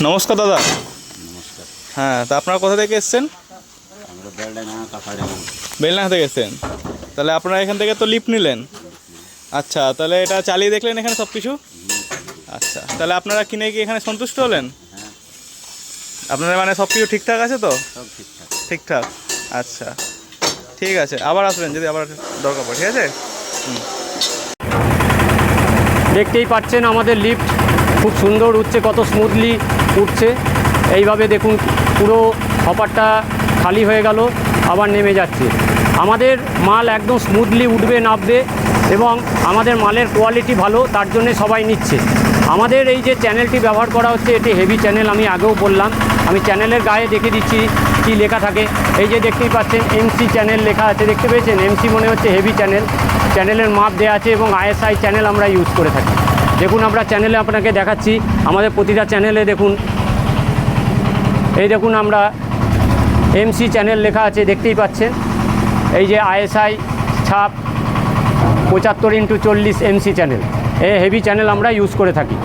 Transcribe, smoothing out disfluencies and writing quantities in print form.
নমস্কার দাদা। নমস্কার। হ্যাঁ, তা আপনারা কোথা থেকে এসেছেন? আমরা বেলডাঙ্গা কাপাড়াঙ্গা। বেলডাঙ্গা থেকে এসেছেন, তাহলে আপনারা এখান থেকে তো লিফট নিলেন। আচ্ছা, তাহলে এটা চালিয়ে দেখলেন এখানে সব কিছু? আচ্ছা, তাহলে আপনারা কিনে কি এখানে সন্তুষ্ট হলেন? হ্যাঁ, আপনারা মানে সব কিছু ঠিকঠাক আছে তো? সব ঠিকঠাক। ঠিকঠাক, আচ্ছা ঠিক আছে, আবার আসবেন যদি আবার দরকার পড়ে, ঠিক আছে? দেখতেই পাচ্ছেন আমাদের লিফট খুব সুন্দর উঠছে, কত স্মুথলি উঠছে। এইভাবে দেখুন পুরো হপারটা খালি হয়ে গেল, আবার নেমে যাচ্ছে। আমাদের মাল একদম স্মুথলি উঠবে, নামবে, এবং আমাদের মালের কোয়ালিটি ভালো, তার জন্য সবাই নিচ্ছে। আমাদের এই যে চ্যানেলটি ব্যবহার করা হচ্ছে, এটি হেভি চ্যানেল, আমি আগেও বললাম। আমি চ্যানেলের গায়ে দেখে দিচ্ছি কি লেখা থাকে। এই যে দেখতেই পাচ্ছেন এমসি চ্যানেল লেখা আছে, দেখতে পেয়েছেন? এমসি মনে হচ্ছে হেভি চ্যানেল। চ্যানেলের মাপ দেওয়া আছে এবং আইএসআই চ্যানেল আমরা ইউজ করে থাকি। দেখুন আমরা চ্যানেলে আপনাকে দেখাচ্ছি, আমাদের প্রতিটা চ্যানেলে দেখুন, এই দেখুন আমরা এমসি চ্যানেল লেখা আছে, দেখতেই পাচ্ছেন। এই যে আইএসআই ছাপ 75x40 এমসি চ্যানেল, এই হেভি চ্যানেল আমরা ইউজ করে থাকি।